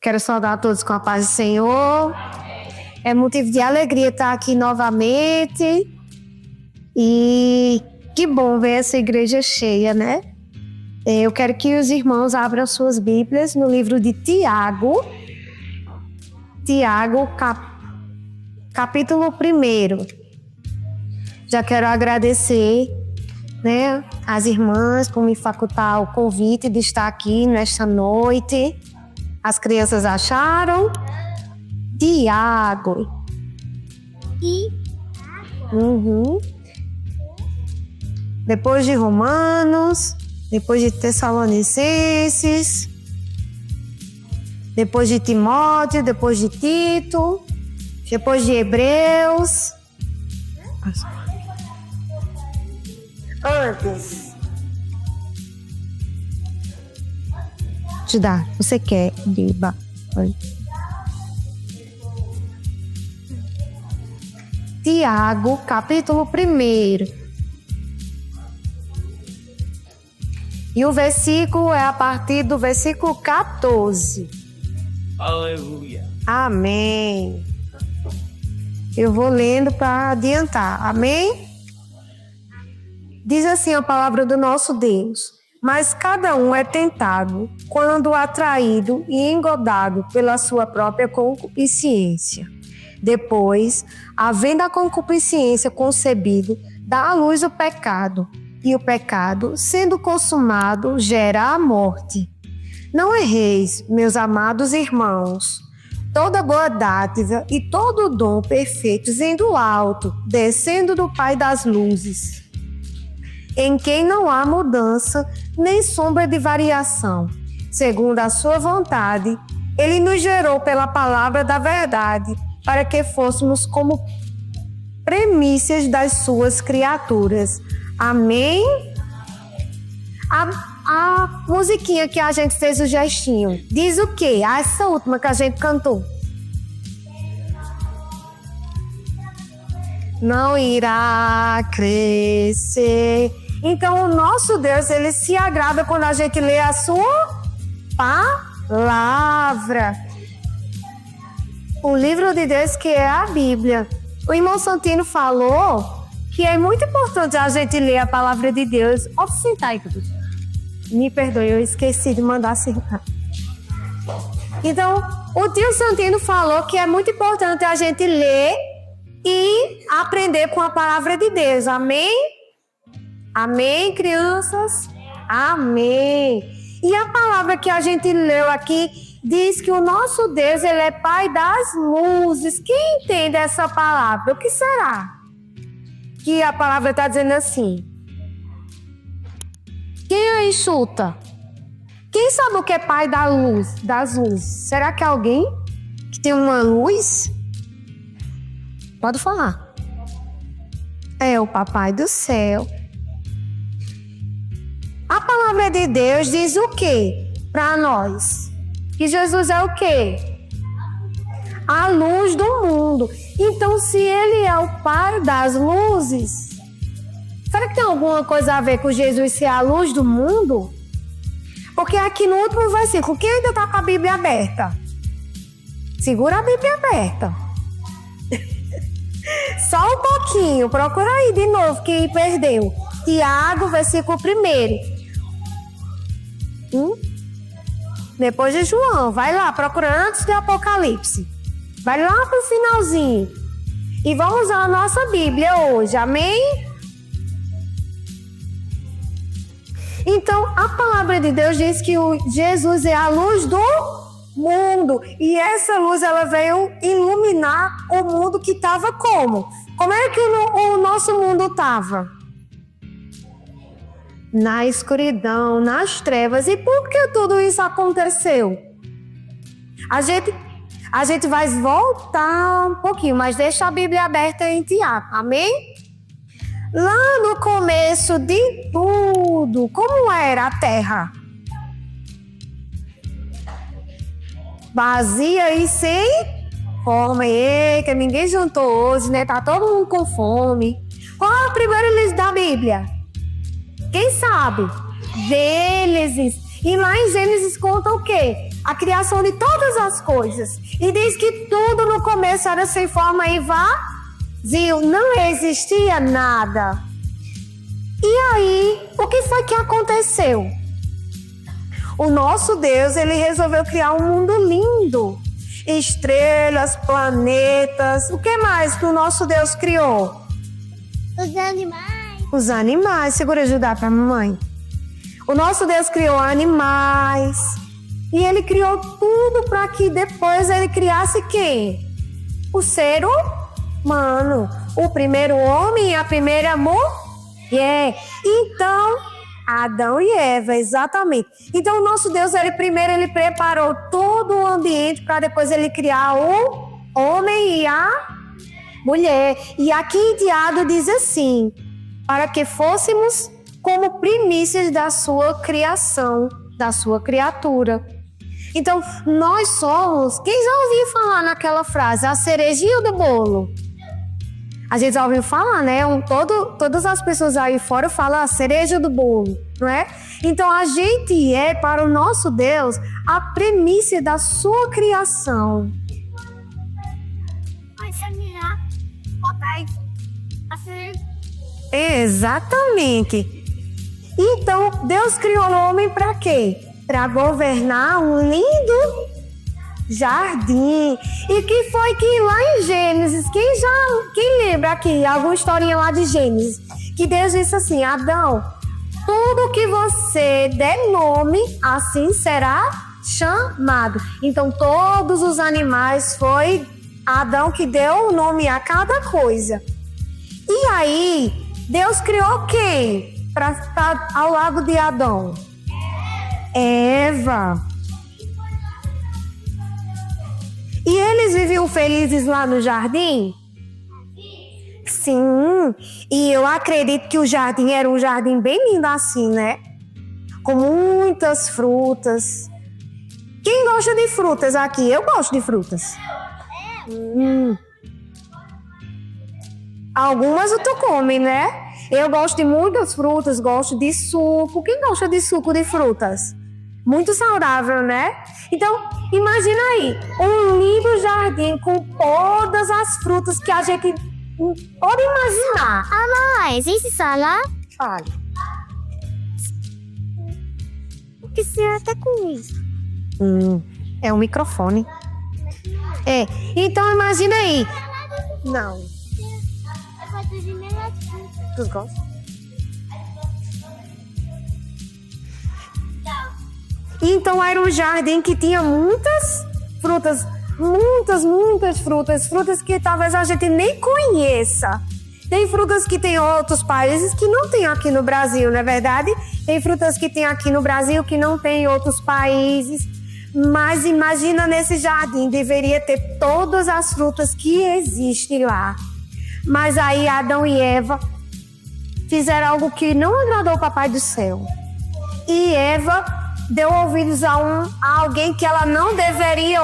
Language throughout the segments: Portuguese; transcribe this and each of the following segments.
Quero saudar a todos com a paz do Senhor. É motivo de alegria estar aqui novamente. E que bom ver essa igreja cheia, né? Eu quero que os irmãos abram suas Bíblias no livro de Tiago. Tiago, capítulo 1. Já quero agradecer, né, às irmãs por me facultar o convite de estar aqui nesta noite. As crianças acharam? Tiago. Depois de Romanos, depois de Tessalonicenses, depois de Timóteo, depois de Tito, depois de Hebreus. Antes. Te dá, você quer, Biba? Tiago, capítulo 1. E o versículo é a partir do versículo 14. Aleluia. Amém. Eu vou lendo para adiantar. Amém? Diz assim a palavra do nosso Deus. Mas cada um é tentado quando atraído e engodado pela sua própria concupiscência. Depois, havendo a concupiscência concebido, dá à luz o pecado. E o pecado, sendo consumado, gera a morte. Não erreis, meus amados irmãos. Toda boa dádiva e todo dom perfeito vem do alto, descendo do Pai das luzes, em quem não há mudança nem sombra de variação. Segundo a sua vontade, ele nos gerou pela palavra da verdade, para que fôssemos como primícias das suas criaturas. Amém? A musiquinha que a gente fez o gestinho diz o quê? Essa última que a gente cantou. Não irá crescer. Então o nosso Deus, ele se agrada quando a gente lê a sua palavra. O livro de Deus, que é a Bíblia. O irmão Santino falou que é muito importante a gente ler a palavra de Deus. Pode sentar aí, querido. Me perdoe, eu esqueci de mandar sentar. Então, o tio Santino falou que é muito importante a gente ler e aprender com a palavra de Deus. Amém? Amém, crianças? Amém. E a palavra que a gente leu aqui diz que o nosso Deus, ele é Pai das luzes. Quem entende essa palavra? O que será? Que a palavra está dizendo assim. Quem aí chuta? Quem sabe o que é Pai da luz, das luzes? Será que é alguém que tem uma luz? Pode falar. É o Papai do Céu. A palavra de Deus diz o quê para nós? Que Jesus é o quê? A luz do mundo. Então, se ele é o Pai das luzes, será que tem alguma coisa a ver com Jesus ser a luz do mundo? Porque aqui no último versículo, quem ainda está com a Bíblia aberta? Segura a Bíblia aberta. Só um pouquinho, procura aí de novo quem perdeu. Tiago, versículo 1. Depois de João, vai lá, procura antes de Apocalipse. Vai lá para o finalzinho. E vamos usar a nossa Bíblia hoje, amém? Então, a palavra de Deus diz que Jesus é a luz do mundo. E essa luz, ela veio iluminar o mundo que estava como? Como é que o nosso mundo estava? Na escuridão, nas trevas. E por que tudo isso aconteceu? A gente vai voltar um pouquinho, mas deixa a Bíblia aberta em Tiago, amém? Lá no começo de tudo, como era a terra? Vazia e sem forma. Eita, ninguém jantou hoje, né? Tá todo mundo com fome. Qual é o primeiro livro da Bíblia? Quem sabe? Gênesis. E lá em Gênesis conta o quê? a criação de todas as coisas. E diz que tudo no começo era sem forma e vazio, não existia nada. E aí, o que foi que aconteceu? O nosso Deus, ele resolveu criar um mundo lindo. Estrelas, planetas, o que mais que o nosso Deus criou? Os animais. Os animais, segura ajudar para a mamãe. O nosso Deus criou animais. E ele criou tudo para que depois ele criasse quem? O ser humano. O primeiro homem e a primeira mulher. Então, Adão e Eva, exatamente. Então, o nosso Deus, ele preparou todo o ambiente para depois ele criar o homem e a mulher. E aqui em Tiago diz assim, para que fôssemos como primícias da sua criação, da sua criatura. Então, nós somos, quem já ouviu falar naquela frase, a cerejinha do bolo? A gente já ouviu falar, né? Todas as pessoas aí fora falam a cereja do bolo, não é? Então, a gente é, para o nosso Deus, a primícia da sua criação. Exatamente. Então, Deus criou o homem para quê? Para governar um lindo jardim. E que foi que lá em Gênesis, quem lembra aqui alguma historinha lá de Gênesis, que Deus disse assim: Adão, tudo que você der nome, assim será chamado. Então todos os animais, foi Adão que deu o nome a cada coisa. E aí Deus criou quem para estar ao lado de Adão? Eva. E eles viviam felizes lá no jardim? Sim. E eu acredito que o jardim era um jardim bem lindo assim, né? Com muitas frutas. Quem gosta de frutas aqui? Eu gosto de frutas. Algumas tu come, né? Eu gosto de muitas frutas, gosto de suco. Quem gosta de suco de frutas? Muito saudável, né? Então, imagina aí, um lindo jardim com todas as frutas que a gente pode imaginar. Mamãe, existe sala? Fale. O que você tá com isso? É um microfone. Então imagina aí. Não. Tu gosta? Então era um jardim que tinha muitas frutas, muitas frutas, frutas que talvez a gente nem conheça. Tem frutas que tem outros países que não tem aqui no Brasil, não é verdade? Tem frutas que tem aqui no Brasil que não tem em outros países. Mas imagina nesse jardim, deveria ter todas as frutas que existem lá. Mas aí Adão e Eva fizeram algo que não agradou o Papai do Céu. E Eva deu ouvidos a alguém que ela não deveria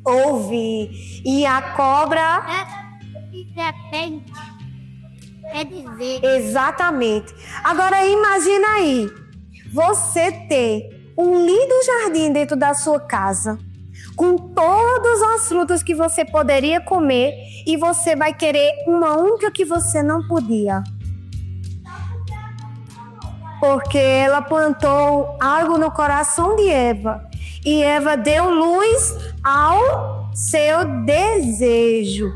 ouvir. E a cobra... É dizer. Exatamente. Agora imagina aí, você ter um lindo jardim dentro da sua casa, com todas as frutas que você poderia comer, e você vai querer uma única que você não podia. Porque ela plantou algo no coração de Eva. E Eva deu luz ao seu desejo.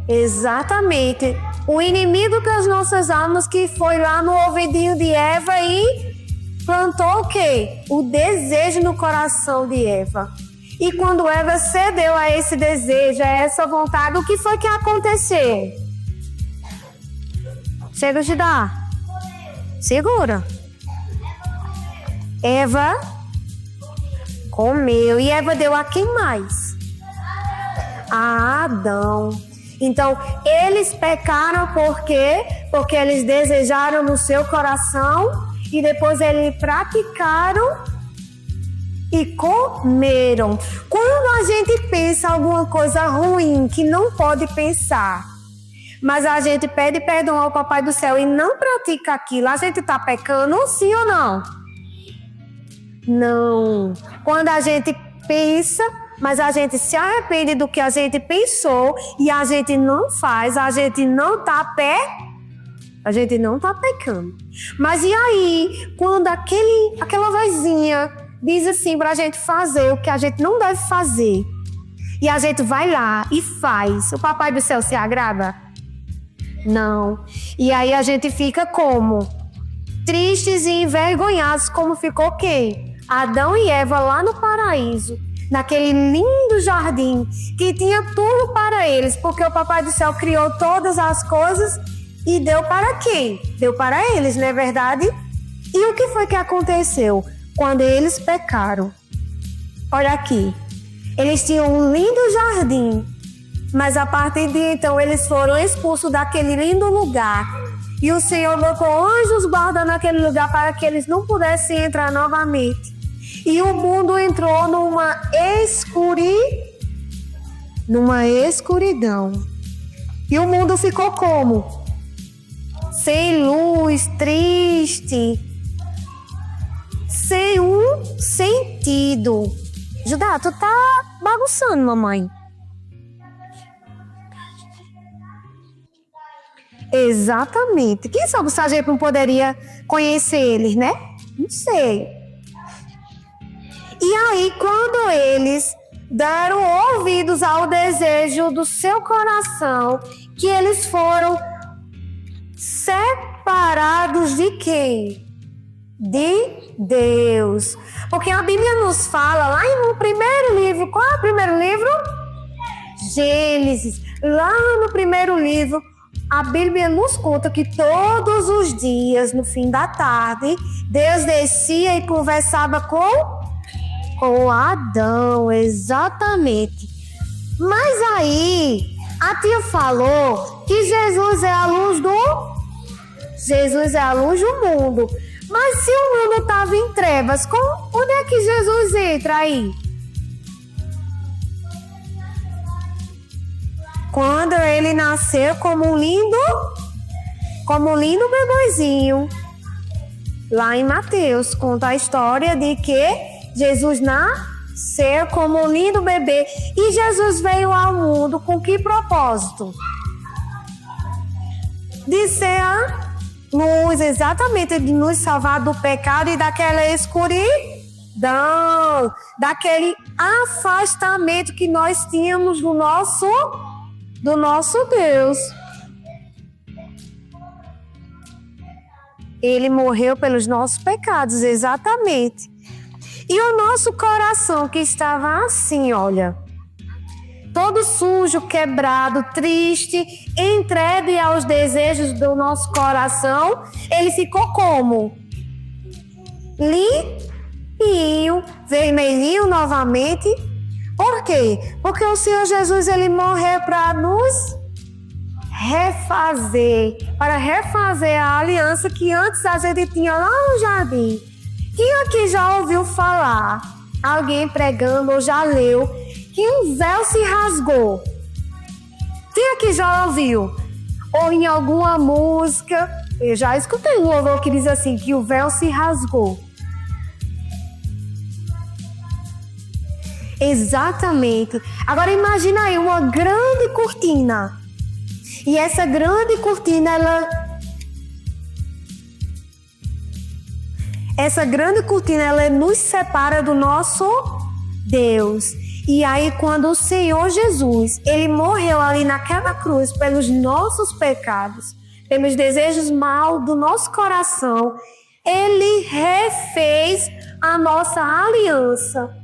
Exatamente. O inimigo das nossas almas que foi lá no ouvidinho de Eva e plantou o quê? O desejo no coração de Eva. E quando Eva cedeu a esse desejo, a essa vontade, o que foi que aconteceu? Chega de dar. Segura. Eva comeu. E Eva deu a quem mais? A Adão. Então, eles pecaram por quê? Porque eles desejaram no seu coração e depois eles praticaram e comeram. Quando a gente pensa alguma coisa ruim que não pode pensar, mas a gente pede perdão ao Papai do Céu e não pratica aquilo, a gente está pecando, sim ou não? Não. Quando a gente pensa, mas a gente se arrepende do que a gente pensou e a gente não faz, a gente não está pecando. Mas e aí, quando aquela vozinha diz assim para a gente fazer o que a gente não deve fazer, e a gente vai lá e faz, o Papai do Céu se agrada? Não. E aí a gente fica como? Tristes e envergonhados, como ficou quem? Adão e Eva lá no paraíso, naquele lindo jardim que tinha tudo para eles, porque o Papai do Céu criou todas as coisas e deu para quem? Deu para eles, não é verdade? E o que foi que aconteceu quando eles pecaram? Olha aqui, eles tinham um lindo jardim, mas a partir de então eles foram expulsos daquele lindo lugar. E o Senhor botou anjos guardando aquele lugar para que eles não pudessem entrar novamente. E o mundo entrou numa escuridão. E o mundo ficou como? Sem luz, triste, sem um sentido. Judá, tu tá bagunçando, mamãe. Exatamente. Quem sabe se a gente não poderia conhecer eles, né? Não sei. E aí, quando eles deram ouvidos ao desejo do seu coração, que eles foram separados de quem? De Deus. Porque a Bíblia nos fala lá no primeiro livro. Qual é o primeiro livro? Gênesis. Lá no primeiro livro, a Bíblia nos conta que todos os dias, no fim da tarde, Deus descia e conversava com Adão, exatamente. Mas aí, a tia falou que Jesus é a luz do mundo. Mas se o mundo estava em trevas, onde é que Jesus entra aí? Quando ele nasceu como um lindo bebezinho. Lá em Mateus, conta a história de que Jesus nasceu como um lindo bebê. E Jesus veio ao mundo com que propósito? De ser a luz, exatamente, de nos salvar do pecado e daquela escuridão, daquele afastamento que nós tínhamos do nosso Deus. Ele morreu pelos nossos pecados, exatamente. E o nosso coração que estava assim, olha, todo sujo, quebrado, triste, entregue aos desejos do nosso coração, ele ficou como? Limpinho, vermelhinho novamente. Por quê? Porque o Senhor Jesus, ele morreu para nos para refazer a aliança que antes a gente tinha lá no jardim. Quem aqui já ouviu falar, alguém pregando ou já leu, que um véu se rasgou? Quem aqui já ouviu? Ou em alguma música, eu já escutei um louvor que diz assim, que o véu se rasgou. Exatamente. Agora imagina aí uma grande cortina. E essa grande cortina, ela nos separa do nosso Deus. E aí quando o Senhor Jesus, ele morreu ali naquela cruz pelos nossos pecados, pelos desejos maus do nosso coração, ele refez a nossa aliança.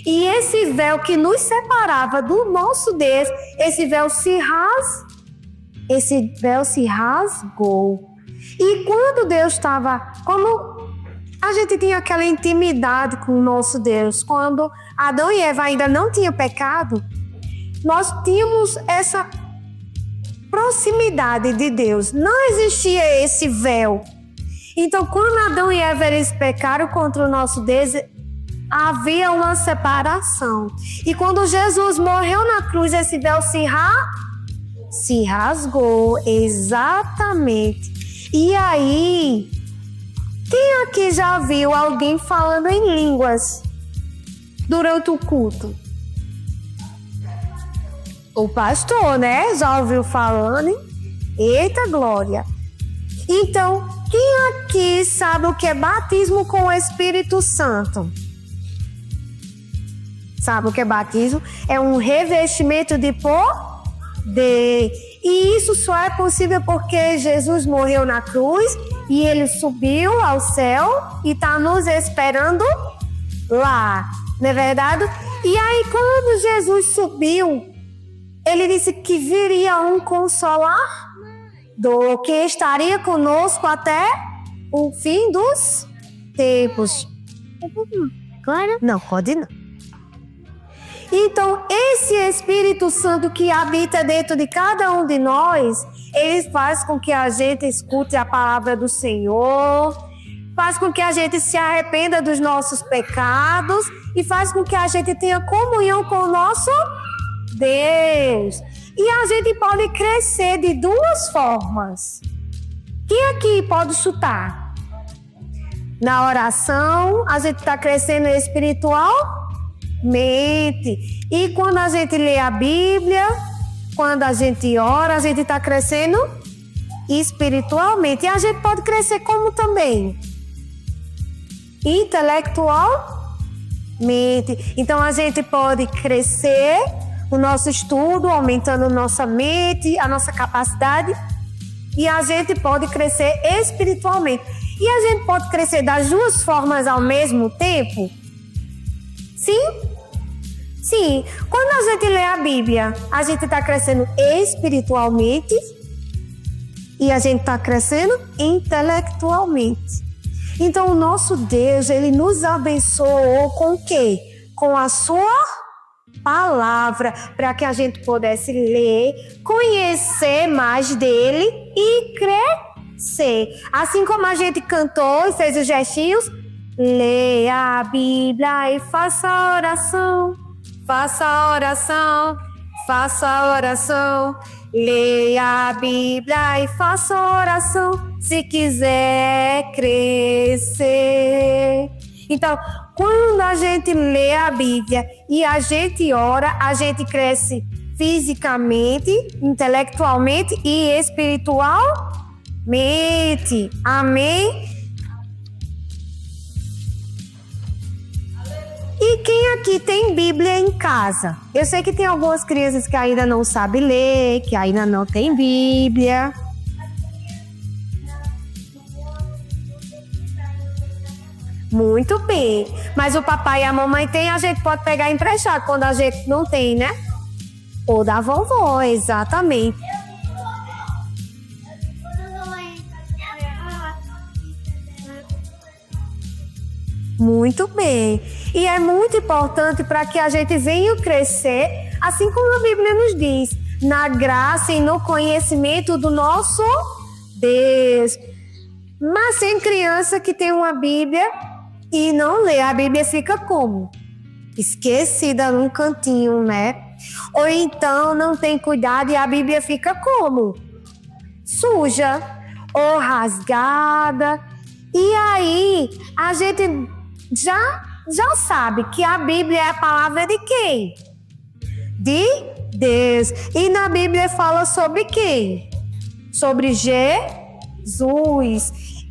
E esse véu que nos separava do nosso Deus, esse véu se rasgou. E quando Deus estava, como a gente tinha aquela intimidade com o nosso Deus, quando Adão e Eva ainda não tinham pecado, nós tínhamos essa proximidade de Deus. Não existia esse véu. Então, quando Adão e Eva eles pecaram contra o nosso Deus, havia uma separação. E quando Jesus morreu na cruz, esse véu se se rasgou, exatamente. E aí, quem aqui já viu alguém falando em línguas durante o culto? O pastor, né? Já ouviu falando? Eita glória! Então, quem aqui sabe o que é batismo com o Espírito Santo? Sabe o que é batismo? É um revestimento de poder. E isso só é possível porque Jesus morreu na cruz e ele subiu ao céu e está nos esperando lá, não é verdade? E aí, quando Jesus subiu, ele disse que viria um consolador que estaria conosco até o fim dos tempos. Agora? Não, pode não. Então, esse Espírito Santo que habita dentro de cada um de nós, ele faz com que a gente escute a palavra do Senhor, faz com que a gente se arrependa dos nossos pecados e faz com que a gente tenha comunhão com o nosso Deus. E a gente pode crescer de duas formas. Quem aqui pode chutar? Na oração, a gente está crescendo espiritualmente. E quando a gente lê a Bíblia, quando a gente ora, a gente está crescendo espiritualmente. E a gente pode crescer como também? Intelectualmente. Então a gente pode crescer o nosso estudo, aumentando nossa mente, a nossa capacidade. E a gente pode crescer espiritualmente. E a gente pode crescer das duas formas ao mesmo tempo? Sim? Sim. Quando a gente lê a Bíblia, a gente está crescendo espiritualmente e a gente está crescendo intelectualmente. Então, o nosso Deus, ele nos abençoou com o quê? Com a sua palavra, para que a gente pudesse ler, conhecer mais dele e crescer. Assim como a gente cantou e fez os gestinhos, leia a Bíblia e faça a oração. Faça a oração, faça a oração. Leia a Bíblia e faça a oração se quiser crescer. Então, quando a gente lê a Bíblia e a gente ora, a gente cresce fisicamente, intelectualmente e espiritualmente. Amém? E quem aqui tem Bíblia em casa? Eu sei que tem algumas crianças que ainda não sabem ler, que ainda não tem Bíblia. Muito bem. Mas o papai e a mamãe tem, a gente pode pegar emprestado quando a gente não tem, né? Ou da vovó, exatamente. Muito bem. E é muito importante para que a gente venha crescer, assim como a Bíblia nos diz, na graça e no conhecimento do nosso Deus. Mas tem criança que tem uma Bíblia e não lê. A Bíblia fica como? Esquecida num cantinho, né? Ou então não tem cuidado e a Bíblia fica como? Suja ou rasgada. E aí a gente já sabe que a Bíblia é a palavra de quem? De Deus. E na Bíblia fala sobre quem? Sobre Jesus.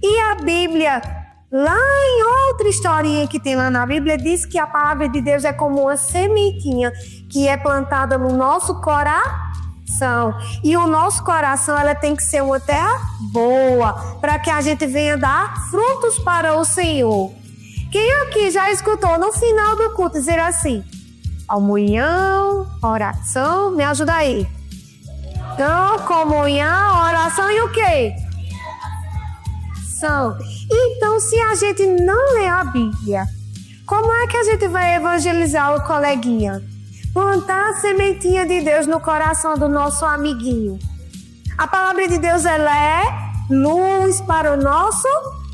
E a Bíblia, lá em outra historinha que tem lá na Bíblia, diz que a palavra de Deus é como uma sementinha que é plantada no nosso coração. E o nosso coração, ela tem que ser uma terra boa, para que a gente venha dar frutos para o Senhor. Quem aqui já escutou no final do culto dizer assim: comunhão, oração, me ajuda aí. Então, comunhão, oração e o quê? Então, se a gente não lê a Bíblia, como é que a gente vai evangelizar o coleguinha? Plantar a sementinha de Deus no coração do nosso amiguinho. A palavra de Deus, ela é luz para o nosso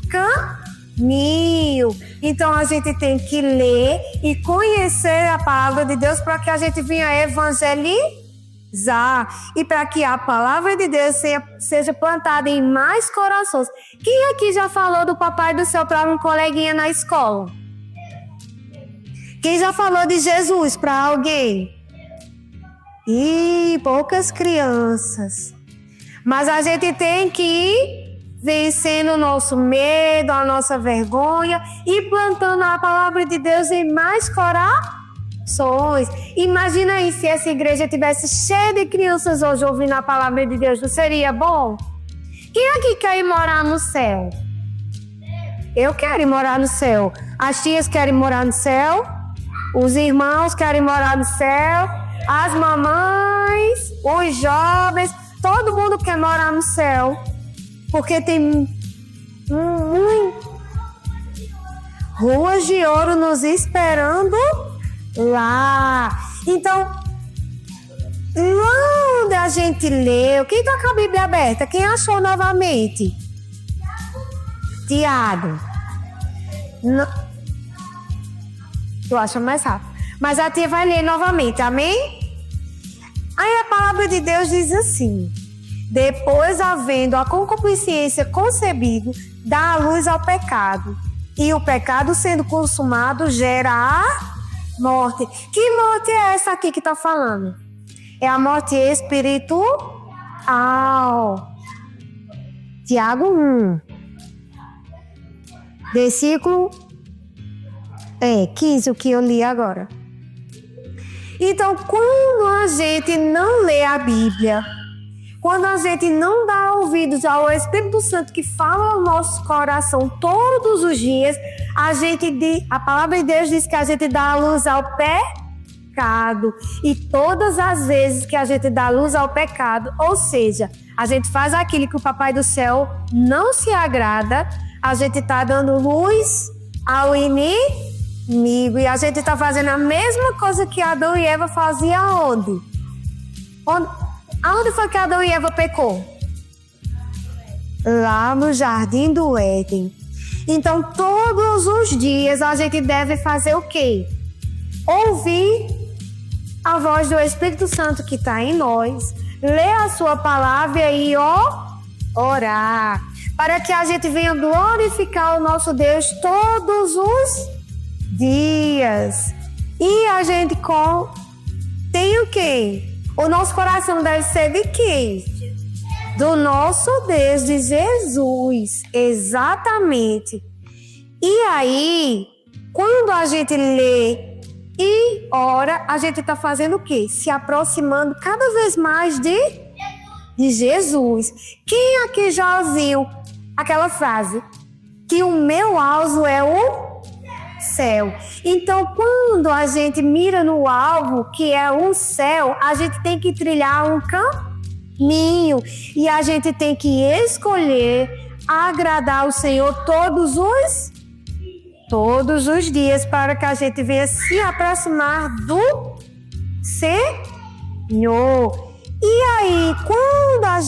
caminho. Então, a gente tem que ler e conhecer a palavra de Deus para que a gente venha evangelizar. e para que a palavra de Deus seja plantada em mais corações. Quem aqui já falou do Papai do Céu para um coleguinha na escola? Quem já falou de Jesus para alguém? Poucas crianças. Mas a gente tem que ir vencendo o nosso medo, a nossa vergonha e plantando a palavra de Deus em mais corações. Imagina aí se essa igreja tivesse cheia de crianças hoje ouvindo a palavra de Deus, não seria bom? Quem aqui quer ir morar no céu? Eu quero ir morar no céu. As tias querem morar no céu. Os irmãos querem morar no céu. As mamães, os jovens, todo mundo quer morar no céu. Porque tem ruas de ouro nos esperando lá. Então, lá onde a gente leu, quem está com a Bíblia aberta? Quem achou novamente? Tiago. Tu acha mais rápido. Mas a tia vai ler novamente, amém? Aí a palavra de Deus diz assim: depois, havendo a concupiscência concebido, dá a luz ao pecado. E o pecado, sendo consumado, gera a morte. Que morte é essa aqui que está falando? É a morte espiritual. Tiago 1. Versículo 15, o que eu li agora. Então, quando a gente não lê a Bíblia, quando a gente não dá ouvidos ao Espírito Santo que fala ao nosso coração todos os dias, a palavra de Deus diz que a gente dá a luz ao pecado. E todas as vezes que a gente dá luz ao pecado, ou seja, a gente faz aquilo que o Papai do Céu não se agrada, a gente está dando luz ao inimigo. E a gente está fazendo a mesma coisa que Adão e Eva faziam aonde? Aonde foi que Adão e Eva pecou? Lá no Jardim do Éden. Então, todos os dias a gente deve fazer o quê? Ouvir a voz do Espírito Santo que está em nós, ler a sua palavra e orar, para que a gente venha glorificar o nosso Deus todos os dias. E a gente tem o quê? O nosso coração deve ser de quê? Do nosso Deus, de Jesus. Exatamente. E aí, quando a gente lê e ora, a gente está fazendo o quê? Se aproximando cada vez mais de Jesus. Quem aqui já ouviu aquela frase? Que o meu alvo é o céu. Então, quando a gente mira no alvo, que é o céu, a gente tem que trilhar um caminho e a gente tem que escolher agradar o Senhor todos os dias, para que a gente venha se aproximar do Senhor. E aí, quando a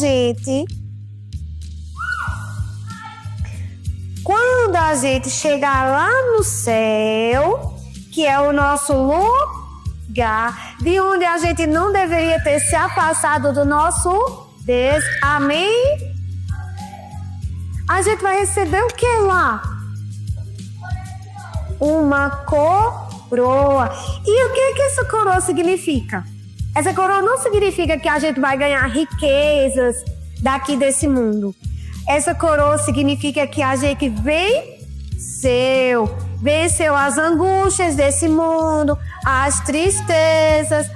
gente chegar lá no céu, que é o nosso lugar, de onde a gente não deveria ter se afastado do nosso Deus, amém? A gente vai receber o que lá? Uma coroa. E o que essa coroa significa? Essa coroa não significa que a gente vai ganhar riquezas daqui desse mundo. Essa coroa significa que a gente venceu as angústias desse mundo, as tristezas,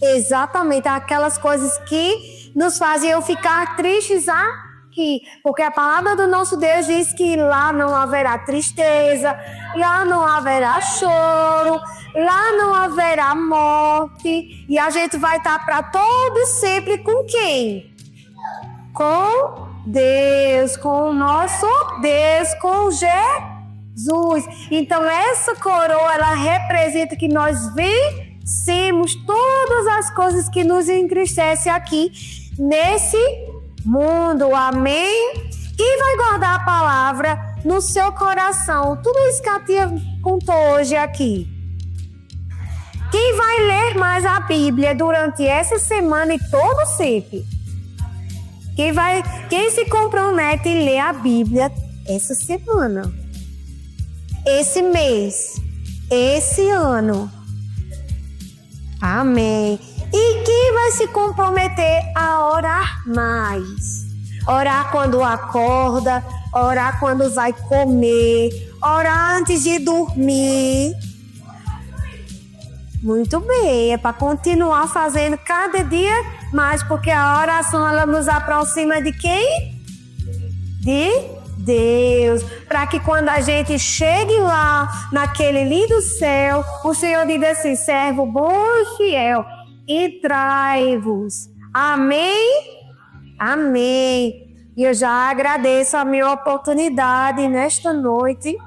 exatamente aquelas coisas que nos faziam ficar tristes aqui. Porque a palavra do nosso Deus diz que lá não haverá tristeza, lá não haverá choro, lá não haverá morte. E a gente vai estar para todo sempre com quem? Com Deus, com o nosso Deus, com Jesus. Então essa coroa, ela representa que nós vencemos todas as coisas que nos entristecem aqui nesse mundo, amém? Quem vai guardar a palavra no seu coração? Tudo isso que a tia contou hoje aqui. Quem vai ler mais a Bíblia durante essa semana e todo sempre? Quem se compromete em ler a Bíblia essa semana, esse mês, esse ano? Amém. E quem vai se comprometer a orar mais? Orar quando acorda, orar quando vai comer, orar antes de dormir. Muito bem, é para continuar fazendo cada dia mais, porque a oração ela nos aproxima de quem? De Deus. Para que quando a gente chegue lá, naquele lindo céu, o Senhor diga assim: servo bom e fiel, entrai-vos. Amém? Amém. E eu já agradeço a minha oportunidade nesta noite